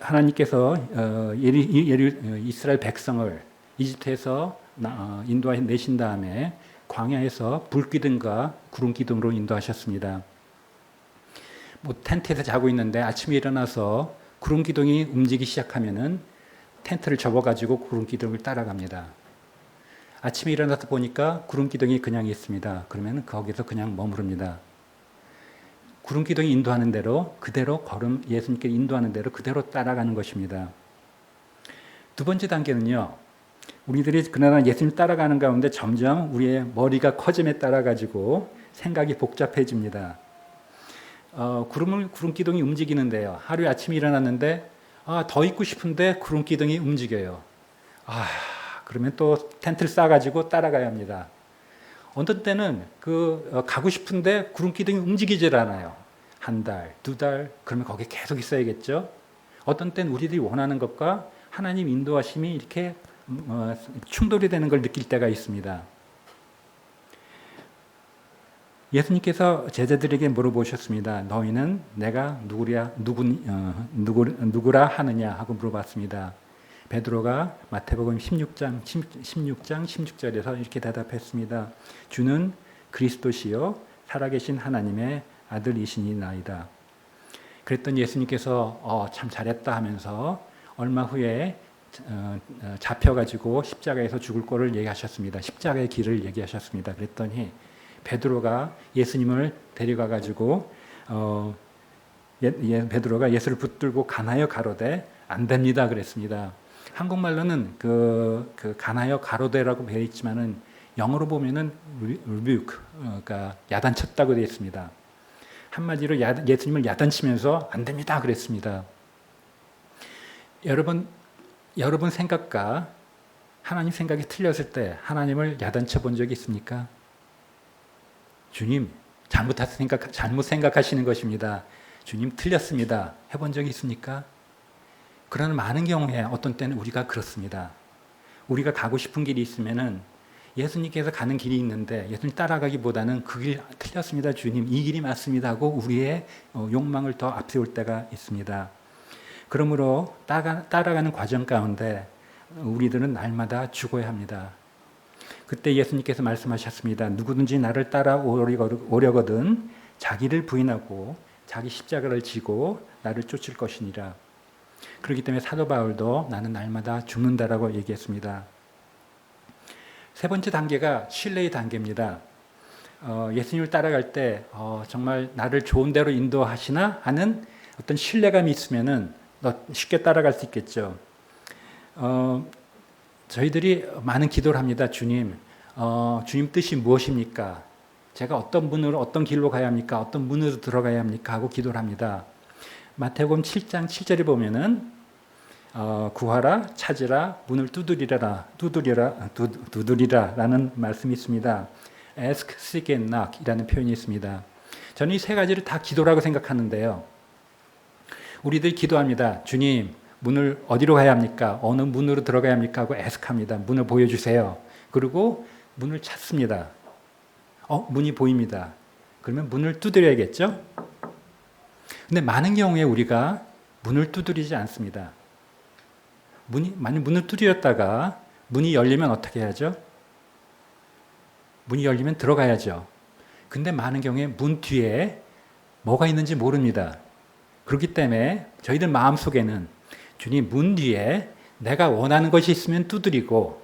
하나님께서 이스라엘 백성을 이집트에서 인도해 내신 다음에 광야에서 불기둥과 구름기둥으로 인도하셨습니다. 텐트에서 자고 있는데 아침에 일어나서 구름기둥이 움직이기 시작하면은 텐트를 접어가지고 구름기둥을 따라갑니다. 아침에 일어나서 보니까 구름기둥이 그냥 있습니다. 그러면 거기서 그냥 머무릅니다. 구름기둥이 인도하는 대로 그대로 예수님께 인도하는 대로 그대로 따라가는 것입니다. 두 번째 단계는요. 우리들이 그나마 예수님 따라가는 가운데 점점 우리의 머리가 커짐에 따라 가지고 생각이 복잡해집니다. 구름기둥이 움직이는데요. 하루에 아침에 일어났는데 더 있고 싶은데 구름기둥이 움직여요. 그러면 또 텐트를 싸가지고 따라가야 합니다. 어떤 때는 가고 싶은데 구름 기둥이 움직이질 않아요. 한 달, 두 달, 그러면 거기에 계속 있어야겠죠. 어떤 때는 우리들이 원하는 것과 하나님 인도하심이 이렇게 충돌이 되는 걸 느낄 때가 있습니다. 예수님께서 제자들에게 물어보셨습니다. 너희는 내가 누구라 하느냐 하고 물어봤습니다. 베드로가 마태복음 16장 16절에서 이렇게 대답했습니다. 주는 그리스도시요 살아계신 하나님의 아들이시니이다. 그랬더니 예수님께서 참 잘했다 하면서 얼마 후에 잡혀가지고 십자가에서 죽을 거를 얘기하셨습니다. 십자가의 길을 얘기하셨습니다. 그랬더니 베드로가 예수님을 데려가가지고 베드로가 예수를 붙들고 가나여 가로되 안 됩니다 그랬습니다. 한국말로는 그 가나여 가로되라고 되어 있지만은 영어로 보면은 rebuke, 그러니까 야단쳤다고 되어 있습니다. 한마디로 예수님을 야단치면서 안 됩니다 그랬습니다. 여러분 생각과 하나님 생각이 틀렸을 때 하나님을 야단쳐 본 적이 있습니까? 주님 잘못 생각하시는 것입니다. 주님 틀렸습니다. 해본 적이 있습니까? 그러나 많은 경우에 어떤 때는 우리가 그렇습니다. 우리가 가고 싶은 길이 있으면은 예수님께서 가는 길이 있는데 예수님 따라가기보다는 그 길 틀렸습니다. 주님 이 길이 맞습니다 하고 우리의 욕망을 더 앞세울 때가 있습니다. 그러므로 따라가는 과정 가운데 우리들은 날마다 죽어야 합니다. 그때 예수님께서 말씀하셨습니다. 누구든지 나를 따라오려거든 자기를 부인하고 자기 십자가를 지고 나를 쫓을 것이니라. 그렇기 때문에 사도 바울도 나는 날마다 죽는다라고 얘기했습니다. 세 번째 단계가 신뢰의 단계입니다. 예수님을 따라갈 때 정말 나를 좋은 대로 인도하시나 하는 어떤 신뢰감이 있으면은 쉽게 따라갈 수 있겠죠. 저희들이 많은 기도를 합니다. 주님 뜻이 무엇입니까? 제가 어떤 길로 가야 합니까? 어떤 문으로 들어가야 합니까? 하고 기도를 합니다. 마태복음 7장 7절에 보면은 구하라, 찾으라, 문을 두드리라라는 말씀이 있습니다. Ask, seek and knock 이라는 표현이 있습니다. 저는 이 세 가지를 다 기도라고 생각하는데요. 우리들 기도합니다. 주님, 문을 어디로 가야 합니까? 어느 문으로 들어가야 합니까? 하고 ask합니다. 문을 보여주세요. 그리고 문을 찾습니다. 문이 보입니다. 그러면 문을 두드려야겠죠? 근데 많은 경우에 우리가 문을 두드리지 않습니다. 만약 문을 두드렸다가 문이 열리면 어떻게 해야죠? 문이 열리면 들어가야죠. 근데 많은 경우에 문 뒤에 뭐가 있는지 모릅니다. 그렇기 때문에 저희들 마음속에는 주님 문 뒤에 내가 원하는 것이 있으면 두드리고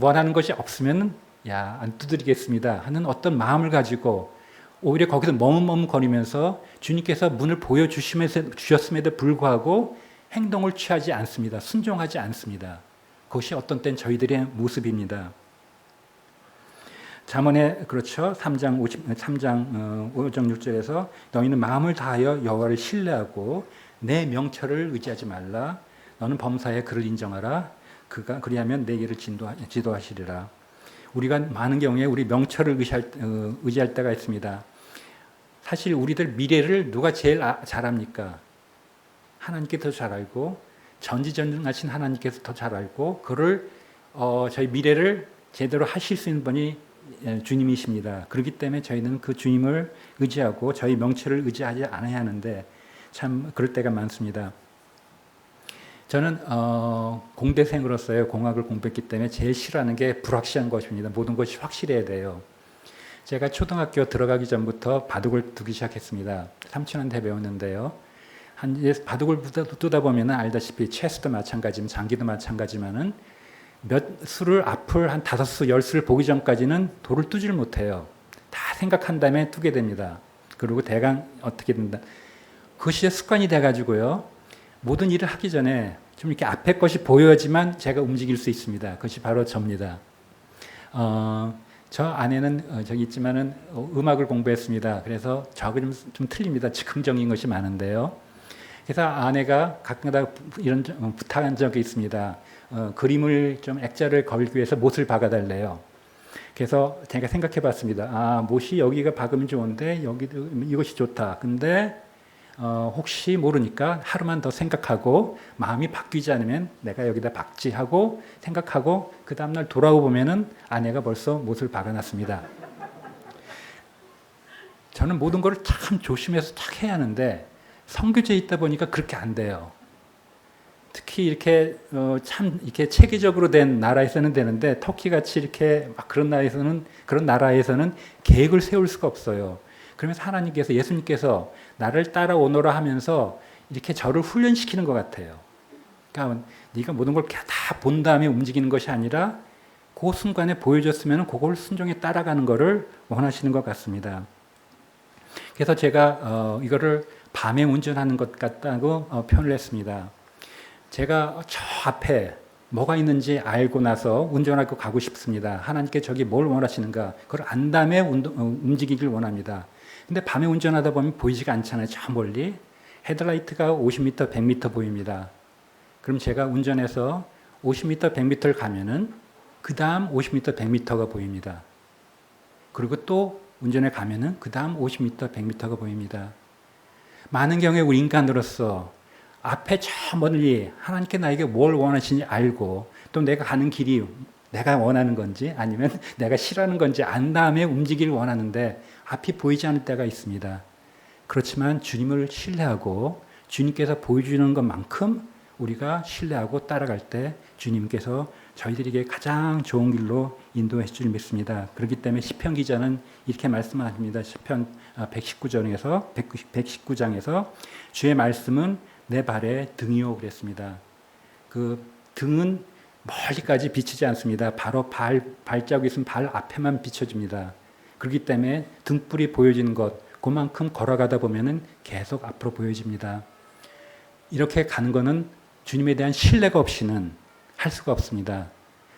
원하는 것이 없으면 안 두드리겠습니다 하는 어떤 마음을 가지고 오히려 거기서 머뭇머뭇거리면서 주님께서 문을 보여주셨음에도 불구하고 행동을 취하지 않습니다. 순종하지 않습니다. 그것이 어떤 땐 저희들의 모습입니다. 잠언에 그렇죠. 3장 5절 6절에서 너희는 마음을 다하여 여호와를 신뢰하고 내 명철을 의지하지 말라. 너는 범사에 그를 인정하라. 그가 그리하면 내 길을 지도하시리라. 우리가 많은 경우에 우리 명철을 의지할 때가 있습니다. 사실 우리들 미래를 누가 제일 잘 압니까? 하나님께서 더 잘 알고 전지전능하신 하나님께서 더 잘 알고 그를 저희 미래를 제대로 하실 수 있는 분이 주님이십니다. 그렇기 때문에 저희는 그 주님을 의지하고 저희 명철을 의지하지 않아야 하는데 참 그럴 때가 많습니다. 저는 공대생으로서요 공학을 공부했기 때문에 제일 싫어하는 게 불확실한 것입니다. 모든 것이 확실해야 돼요. 제가 초등학교 들어가기 전부터 바둑을 두기 시작했습니다. 삼촌한테 배웠는데요. 바둑을 두다 보면 알다시피 체스도 마찬가지면 장기도 마찬가지만은 몇 수를 앞을 한 5수, 10수를 보기 전까지는 돌을 두질 못해요. 다 생각한 다음에 두게 됩니다. 그리고 대강 어떻게 된다. 그것이 습관이 돼가지고요. 모든 일을 하기 전에 좀 이렇게 앞에 것이 보여야지만 제가 움직일 수 있습니다. 그것이 바로 접니다. 저 아내는 저기 있지만은 음악을 공부했습니다. 그래서 저하고 좀 틀립니다. 즉흥적인 것이 많은데요. 그래서 아내가 가끔가다 이런 부탁한 적이 있습니다. 그림을 좀 액자를 걸기 위해서 못을 박아달래요. 그래서 제가 생각해 봤습니다. 아, 못이 여기가 박으면 좋은데 여기도 이것이 좋다. 근데 혹시 모르니까 하루만 더 생각하고 마음이 바뀌지 않으면 내가 여기다 박지 하고 생각하고 그 다음날 돌아오 보면은 아내가 벌써 못을 박아놨습니다. 저는 모든 걸 참 조심해서 딱 해야 하는데 선교지에 있다 보니까 그렇게 안 돼요. 특히 이렇게 참 이렇게 체계적으로 된 나라에서는 되는데 터키 같이 이렇게 막 그런 나라에서는 계획을 세울 수가 없어요. 그러면서 하나님께서 예수님께서 나를 따라오너라 하면서 이렇게 저를 훈련시키는 것 같아요. 그러니까 네가 모든 걸 다 본 다음에 움직이는 것이 아니라 그 순간에 보여줬으면 그걸 순종에 따라가는 것을 원하시는 것 같습니다. 그래서 제가 이거를 밤에 운전하는 것 같다고 표현을 했습니다. 제가 저 앞에 뭐가 있는지 알고 나서 운전하고 가고 싶습니다. 하나님께 저기 뭘 원하시는가 그걸 안 다음에 움직이길 원합니다. 근데 밤에 운전하다 보면 보이지가 않잖아요. 저 멀리 헤드라이트가 50m, 100m 보입니다. 그럼 제가 운전해서 50m, 100m를 가면은 그 다음 50m, 100m가 보입니다. 그리고 또 운전에 가면은 그 다음 50m, 100m가 보입니다. 많은 경우에 우리 인간으로서 앞에 저 멀리 하나님께 나에게 뭘 원하시는지 알고 또 내가 가는 길이 내가 원하는 건지 아니면 내가 싫어하는 건지 안 다음에 움직이길 원하는데 앞이 보이지 않을 때가 있습니다. 그렇지만 주님을 신뢰하고 주님께서 보여주는 것만큼 우리가 신뢰하고 따라갈 때 주님께서 저희들에게 가장 좋은 길로 인도해 줄 줄 믿습니다. 그렇기 때문에 시편 기자는 이렇게 말씀합니다. 시편 119장에서 주의 말씀은 내 발의 등이요 그랬습니다. 그 등은 멀리까지 비치지 않습니다. 바로 발자국이 있으면 발 앞에만 비춰집니다. 그렇기 때문에 등불이 보여지는 것, 그만큼 걸어가다 보면은 계속 앞으로 보여집니다. 이렇게 가는 것은 주님에 대한 신뢰가 없이는 할 수가 없습니다.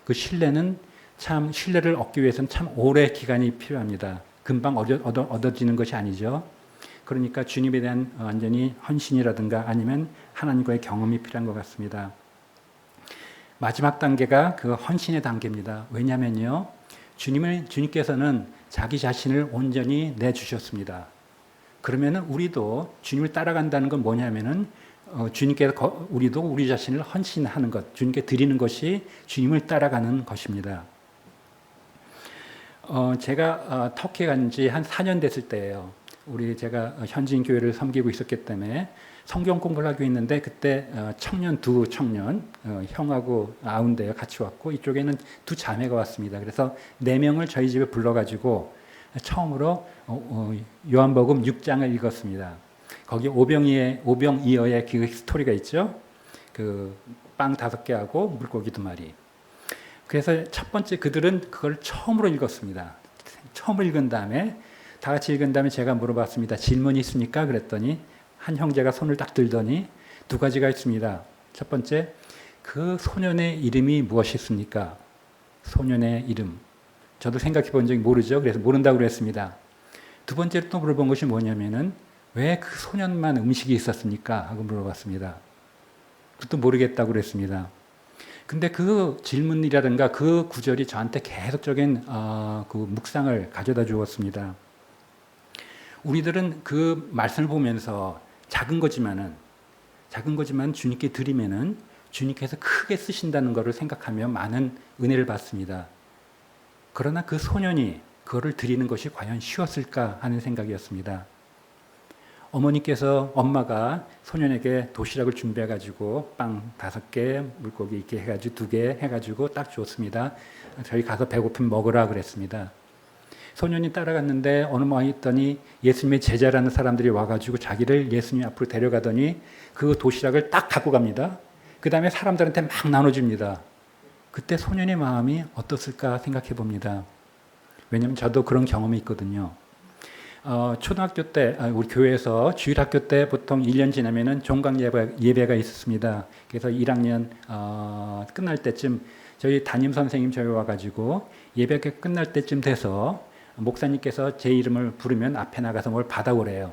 그 신뢰는 참 신뢰를 얻기 위해서는 참 오래 기간이 필요합니다. 금방 얻어지는 것이 아니죠. 그러니까 주님에 대한 완전히 헌신이라든가 아니면 하나님과의 경험이 필요한 것 같습니다. 마지막 단계가 그 헌신의 단계입니다. 왜냐하면요, 주님께서는 자기 자신을 온전히 내주셨습니다. 그러면은 우리도 주님을 따라간다는 건 뭐냐면은 주님께서 우리도 우리 자신을 헌신하는 것, 주님께 드리는 것이 주님을 따라가는 것입니다. 제가 터키에 간 지 한 4년 됐을 때예요. 제가 현지인 교회를 섬기고 있었기 때문에 성경 공부를 하고 있는데 그때 두 청년 형하고 아운데요 같이 왔고 이쪽에는 두 자매가 왔습니다. 그래서 4명을 저희 집에 불러가지고 처음으로 요한복음 6장을 읽었습니다. 거기 오병이어의 그 스토리가 있죠. 그 빵 5개하고 물고기 2마리. 그래서 첫 번째 그들은 그걸 처음으로 읽었습니다. 처음 읽은 다음에 다 같이 읽은 다음에 제가 물어봤습니다. 질문이 있습니까? 그랬더니 한 형제가 손을 딱 들더니 2가지가 있습니다. 첫 번째, 그 소년의 이름이 무엇이었습니까? 소년의 이름. 저도 생각해 본 적이 모르죠. 그래서 모른다고 그랬습니다. 두 번째로 또 물어본 것이 뭐냐면은 왜 그 소년만 음식이 있었습니까? 하고 물어봤습니다. 그것도 모르겠다고 그랬습니다. 근데 그 질문이라든가 그 구절이 저한테 계속적인 그 묵상을 가져다 주었습니다. 우리들은 그 말씀을 보면서 작은 거지만 주님께 드리면은 주님께서 크게 쓰신다는 것을 생각하며 많은 은혜를 받습니다. 그러나 그 소년이 그거를 드리는 것이 과연 쉬웠을까 하는 생각이었습니다. 엄마가 소년에게 도시락을 준비해가지고 빵 5개, 물고기 이렇게 해가지고 2개 해가지고 딱 줬습니다. 저희 가서 배고프면 먹으라 그랬습니다. 소년이 따라갔는데 어느 모양이 있더니 예수님의 제자라는 사람들이 와가지고 자기를 예수님 앞으로 데려가더니 그 도시락을 딱 갖고 갑니다. 그 다음에 사람들한테 막 나눠줍니다. 그때 소년의 마음이 어떻을까 생각해 봅니다. 왜냐하면 저도 그런 경험이 있거든요. 초등학교 때 우리 교회에서 주일학교 때 보통 1년 지나면은 종강 예배가 있었습니다. 그래서 1학년 끝날 때쯤 저희 담임 선생님 저희 와가지고 예배가 끝날 때쯤 돼서 목사님께서 제 이름을 부르면 앞에 나가서 뭘 받아오래요.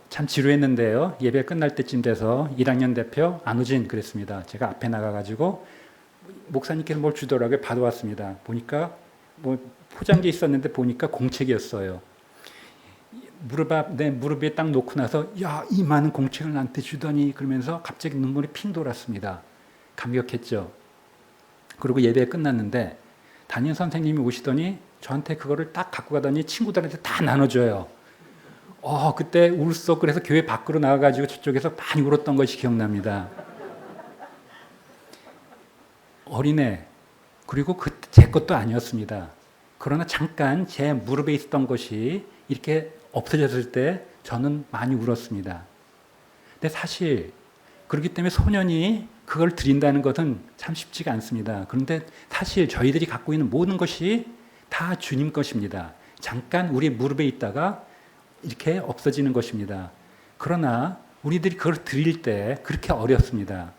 참 지루했는데요. 예배 끝날 때쯤 돼서 1학년 대표 안우진 그랬습니다. 제가 앞에 나가가지고 목사님께서 뭘 주더라고요. 받아왔습니다. 보니까 뭐 포장지에 있었는데 보니까 공책이었어요. 내 무릎 위에 딱 놓고 나서 야, 이 많은 공책을 나한테 주더니 그러면서 갑자기 눈물이 핑 돌았습니다. 감격했죠. 그리고 예배 끝났는데 담임 선생님이 오시더니 저한테 그거를 딱 갖고 가더니 친구들한테 다 나눠줘요. 그때 울썩 그래서 교회 밖으로 나가가지고 저쪽에서 많이 울었던 것이 기억납니다. 어린애, 그리고 제 것도 아니었습니다. 그러나 잠깐 제 무릎에 있었던 것이 이렇게 없어졌을 때 저는 많이 울었습니다. 근데 사실 그렇기 때문에 소년이 그걸 드린다는 것은 참 쉽지가 않습니다. 그런데 사실 저희들이 갖고 있는 모든 것이 다 주님 것입니다. 잠깐 우리 무릎에 있다가 이렇게 없어지는 것입니다. 그러나 우리들이 그걸 드릴 때 그렇게 어렵습니다.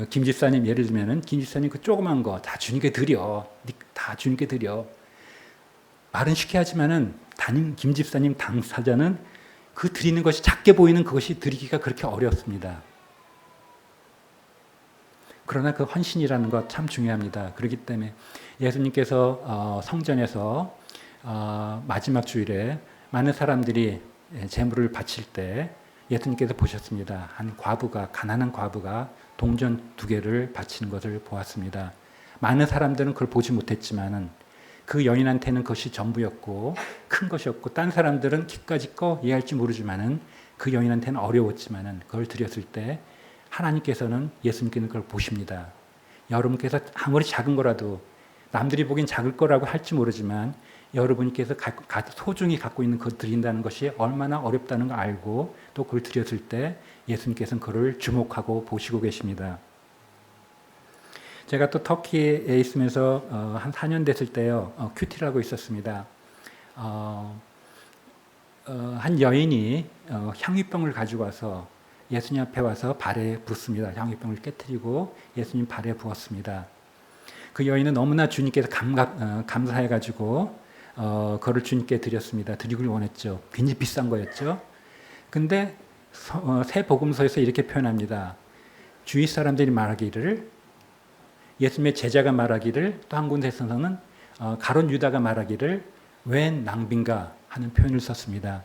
김 집사님 예를 들면은 김 집사님 그 조그만 거 다 주님께 드려. 다 주님께 드려. 말은 쉽게 하지만은 김 집사님 당사자는 그 드리는 것이 작게 보이는 그것이 드리기가 그렇게 어렵습니다. 그러나 그 헌신이라는 것 참 중요합니다. 그렇기 때문에 예수님께서 성전에서 마지막 주일에 많은 사람들이 제물을 바칠 때 예수님께서 보셨습니다. 가난한 과부가 동전 2개를 바치는 것을 보았습니다. 많은 사람들은 그걸 보지 못했지만은 그 여인한테는 그것이 전부였고 큰 것이었고 딴 사람들은 기까짓 거 이해할지 모르지만은 그 여인한테는 어려웠지만은 그걸 드렸을 때 하나님께서는 예수님께는 그걸 보십니다. 여러분께서 아무리 작은 거라도 남들이 보기엔 작을 거라고 할지 모르지만 여러분께서 소중히 갖고 있는 것 드린다는 것이 얼마나 어렵다는 걸 알고 또 그걸 드렸을 때 예수님께서는 그를 주목하고 보시고 계십니다. 제가 또 터키에 있으면서 한 4년 됐을 때요, 큐티라고 있었습니다. 한 여인이 향유병을 가지고 와서 예수님 앞에 와서 발에 붓습니다. 향유병을 깨뜨리고 예수님 발에 부었습니다. 그 여인은 너무나 주님께서 감사해가지고 그거를 주님께 드렸습니다. 드리길 원했죠. 굉장히 비싼 거였죠. 근데 새 복음서에서 이렇게 표현합니다. 주위 사람들이 말하기를, 예수님의 제자가 말하기를, 또 한 군데에서는 가룟 유다가 말하기를 웬 낭비인가 하는 표현을 썼습니다.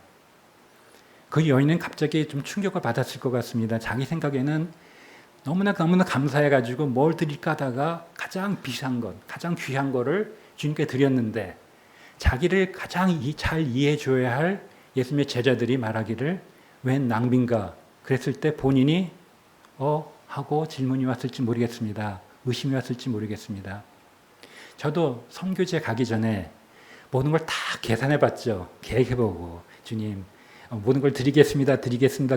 그 여인은 갑자기 좀 충격을 받았을 것 같습니다. 자기 생각에는 너무나 감사해가지고 뭘 드릴까 하다가 가장 비싼 것, 가장 귀한 거를 주님께 드렸는데 자기를 가장 잘 이해해 줘야 할 예수님의 제자들이 말하기를 웬 낭비인가 그랬을 때 본인이 하고 질문이 왔을지 모르겠습니다. 의심이 왔을지 모르겠습니다. 저도 선교제 가기 전에 모든 걸 다 계산해 봤죠. 계획해보고 주님 모든 걸 드리겠습니다.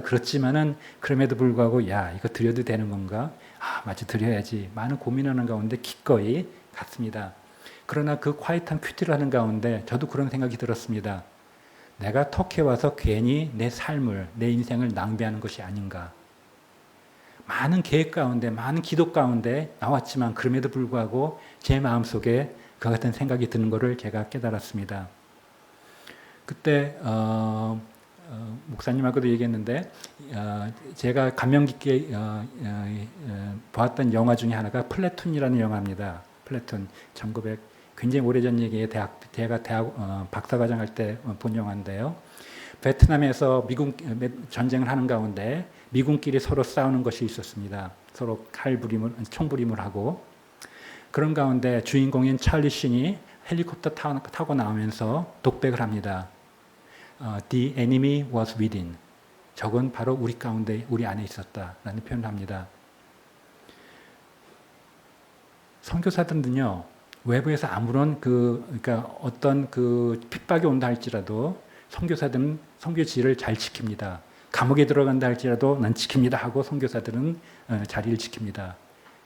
그렇지만은 그럼에도 불구하고 이거 드려도 되는 건가? 맞아, 드려야지. 많은 고민하는 가운데 기꺼이 갔습니다. 그러나 그 콰이트한 큐티를 하는 가운데 저도 그런 생각이 들었습니다. 내가 터키에 와서 괜히 내 삶을, 내 인생을 낭비하는 것이 아닌가. 많은 계획 가운데, 많은 기도 가운데 나왔지만 그럼에도 불구하고 제 마음속에 그 같은 생각이 드는 것을 제가 깨달았습니다. 그때 목사님하고도 얘기했는데 제가 감명 깊게 보았던 영화 중에 하나가 플래툰이라는 영화입니다. 플래툰 1900 굉장히 오래전 얘기에 제가 대학 박사과정 할 때 본 영화인데요. 베트남에서 미국 전쟁을 하는 가운데 미군끼리 서로 싸우는 것이 있었습니다. 서로 총부림을 하고 그런 가운데 주인공인 찰리 씬이 헬리콥터 타고 나오면서 독백을 합니다. The enemy was within. 적은 바로 우리 가운데, 우리 안에 있었다라는 표현을 합니다. 선교사들은요, 외부에서 아무런 그러니까 어떤 핍박이 온다 할지라도 선교사들은 선교지를 잘 지킵니다. 감옥에 들어간다 할지라도 난 지킵니다 하고 선교사들은 자리를 지킵니다.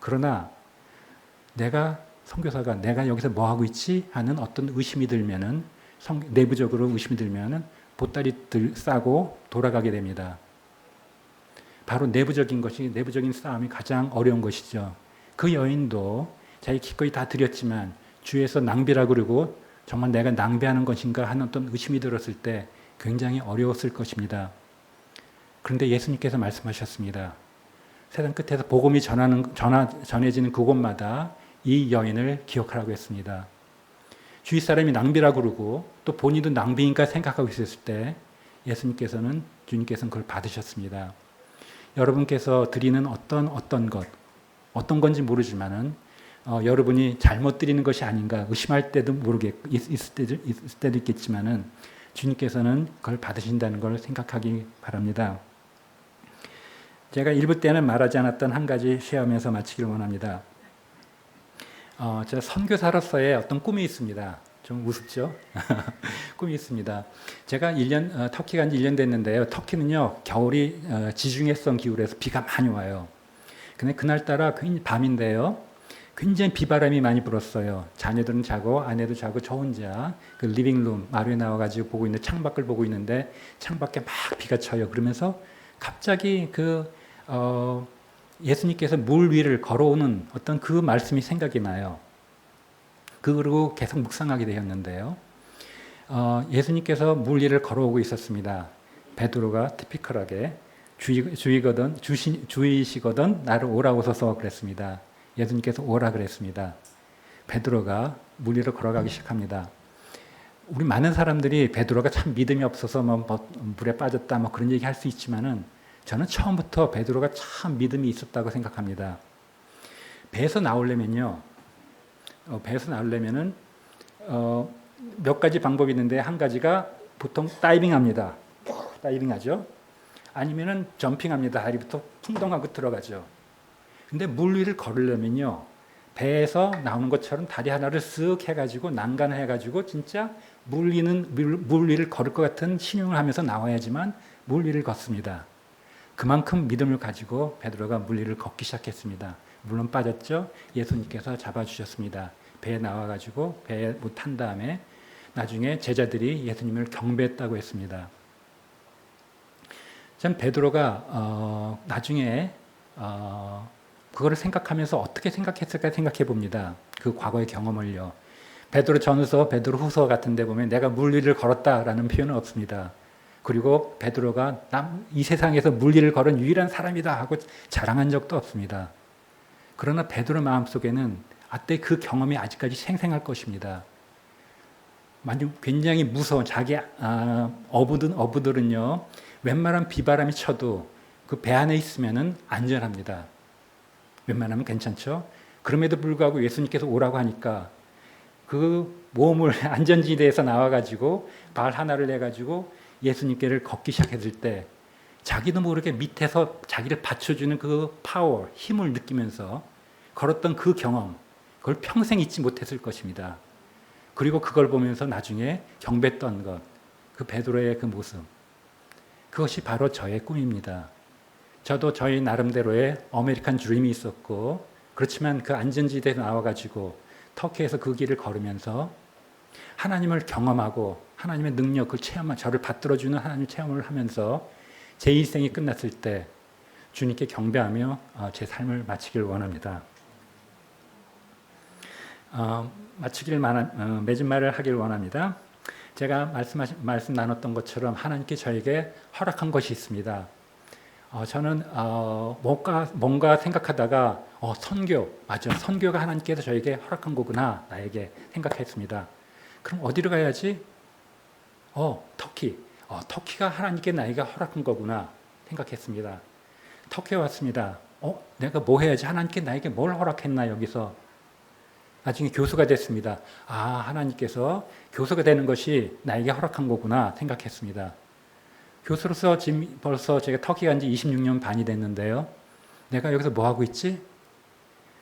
그러나 선교사가 내가 여기서 뭐 하고 있지 하는 어떤 의심이 들면은 내부적으로 의심이 들면은 보따리 싸고 돌아가게 됩니다. 바로 내부적인 싸움이 가장 어려운 것이죠. 그 여인도 자기 기꺼이 다 드렸지만 주위에서 낭비라고 그러고 정말 내가 낭비하는 것인가 하는 어떤 의심이 들었을 때 굉장히 어려웠을 것입니다. 그런데 예수님께서 말씀하셨습니다. 세상 끝에서 복음이 전해지는 그곳마다 이 여인을 기억하라고 했습니다. 주위 사람이 낭비라고 그러고 또 본인도 낭비인가 생각하고 있었을 때 주님께서는 그걸 받으셨습니다. 여러분께서 드리는 어떤 것, 어떤 건지 모르지만은 여러분이 잘못 드리는 것이 아닌가 의심할 때도 있을 때도 있겠지만은 주님께서는 그걸 받으신다는 걸 생각하기 바랍니다. 제가 일부 때는 말하지 않았던 한 가지 쉐어하면서 마치기를 원합니다. 제가 선교사로서의 어떤 꿈이 있습니다. 좀 우습죠? 꿈이 있습니다. 제가 터키 간 지 1년 됐는데요. 터키는요, 겨울이 지중해성 기후라서 비가 많이 와요. 근데 그날따라 밤인데요. 굉장히 비바람이 많이 불었어요. 자녀들은 자고 아내도 자고 저 혼자 그 리빙룸 마루에 나와가지고 보고 있는데 창밖을 보고 있는데 창밖에 막 비가 쳐요. 그러면서 갑자기 예수님께서 물 위를 걸어오는 어떤 그 말씀이 생각이 나요. 그리고 계속 묵상하게 되었는데요. 예수님께서 물 위를 걸어오고 있었습니다. 베드로가 티피컬하게 주의시거든 나를 오라고 서서 그랬습니다. 예수님께서 오라 그랬습니다. 베드로가 물 위를 걸어가기 시작합니다. 우리 많은 사람들이 베드로가 참 믿음이 없어서 물에 빠졌다 그런 얘기 할 수 있지만은 저는 처음부터 베드로가 참 믿음이 있었다고 생각합니다. 배에서 나오려면은 몇 가지 방법이 있는데 한 가지가 보통 다이빙합니다. 다이빙하죠. 아니면은 점핑합니다. 다리부터 풍덩하고 들어가죠. 근데 물 위를 걸으려면요, 배에서 나오는 것처럼 다리 하나를 쓱 해가지고 난간을 해가지고 진짜 물 위를 걸을 것 같은 신용을 하면서 나와야지만 물 위를 걷습니다. 그만큼 믿음을 가지고 베드로가 물 위를 걷기 시작했습니다. 물론 빠졌죠. 예수님께서 잡아주셨습니다. 배에 나와가지고 배에 탄 다음에 나중에 제자들이 예수님을 경배했다고 했습니다. 전 베드로가 나중에 그거를 생각하면서 어떻게 생각했을까 생각해 봅니다. 그 과거의 경험을요. 베드로 전후서, 베드로 후서 같은 데 보면 내가 물 위를 걸었다라는 표현은 없습니다. 그리고 베드로가 이 세상에서 물 위를 걸은 유일한 사람이다 하고 자랑한 적도 없습니다. 그러나 베드로 마음속에는 아때 그 경험이 아직까지 생생할 것입니다. 굉장히 무서운 자기 어부들은요, 웬만한 비바람이 쳐도 그 배 안에 있으면은 안전합니다. 웬만하면 괜찮죠. 그럼에도 불구하고 예수님께서 오라고 하니까 그 모험을 안전지대에서 나와가지고 발 하나를 내가지고 예수님께를 걷기 시작했을 때 자기도 모르게 밑에서 자기를 받쳐주는 그 파워, 힘을 느끼면서 걸었던 그 경험, 그걸 평생 잊지 못했을 것입니다. 그리고 그걸 보면서 나중에 경배했던 것, 그 베드로의 그 모습, 그것이 바로 저의 꿈입니다. 저도 저희 나름대로의 아메리칸 드림이 있었고, 그렇지만 그 안전지대에 나와가지고 터키에서 그 길을 걸으면서 하나님을 경험하고 하나님의 능력을 저를 받들어주는 하나님의 체험을 하면서 제 인생이 끝났을 때 주님께 경배하며 제 삶을 마치길 원합니다. 맺은 말을 하길 원합니다. 제가 말씀 나눴던 것처럼 하나님께 저에게 허락한 것이 있습니다. 저는 뭔가 생각하다가 선교가 하나님께서 저에게 허락한 거구나 나에게 생각했습니다. 그럼 어디로 가야지? 터키. 터키가 하나님께 나에게 허락한 거구나 생각했습니다. 터키에 왔습니다. 내가 뭐 해야지? 하나님께 나에게 뭘 허락했나 여기서? 나중에 교수가 됐습니다. 하나님께서 교수가 되는 것이 나에게 허락한 거구나 생각했습니다. 교수로서 지금 벌써 제가 터키 간 지 26년 반이 됐는데요. 내가 여기서 뭐 하고 있지?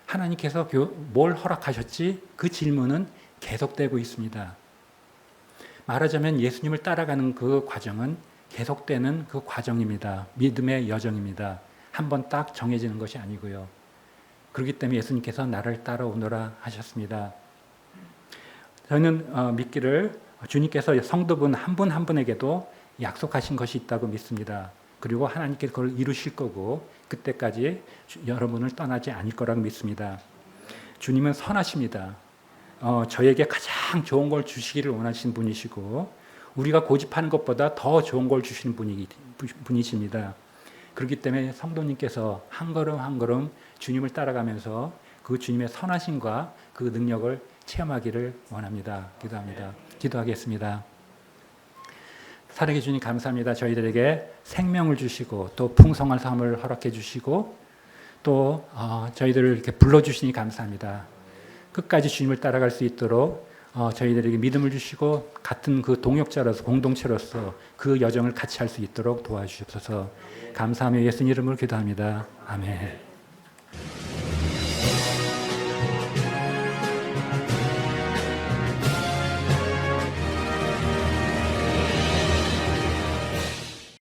하나님께서 뭘 허락하셨지? 그 질문은 계속되고 있습니다. 말하자면 예수님을 따라가는 그 과정은 계속되는 그 과정입니다. 믿음의 여정입니다. 한번 딱 정해지는 것이 아니고요. 그렇기 때문에 예수님께서 나를 따라오너라 하셨습니다. 저는 믿기를 주님께서 성도분 한 분 한 분에게도 약속하신 것이 있다고 믿습니다. 그리고 하나님께서 그걸 이루실 거고 그때까지 여러분을 떠나지 않을 거라고 믿습니다. 주님은 선하십니다. 저에게 가장 좋은 걸 주시기를 원하시는 분이시고 우리가 고집하는 것보다 더 좋은 걸 주시는 분이십니다. 그렇기 때문에 성도님께서 한 걸음 한 걸음 주님을 따라가면서 그 주님의 선하심과 그 능력을 체험하기를 원합니다. 기도합니다. 기도하겠습니다. 사랑해 주님 감사합니다. 저희들에게 생명을 주시고 또 풍성한 삶을 허락해 주시고 또 저희들을 이렇게 불러주시니 감사합니다. 끝까지 주님을 따라갈 수 있도록 저희들에게 믿음을 주시고 같은 그 동역자로서 공동체로서 그 여정을 같이 할 수 있도록 도와주시옵소서. 감사하며 예수님 이름으로 기도합니다. 아멘.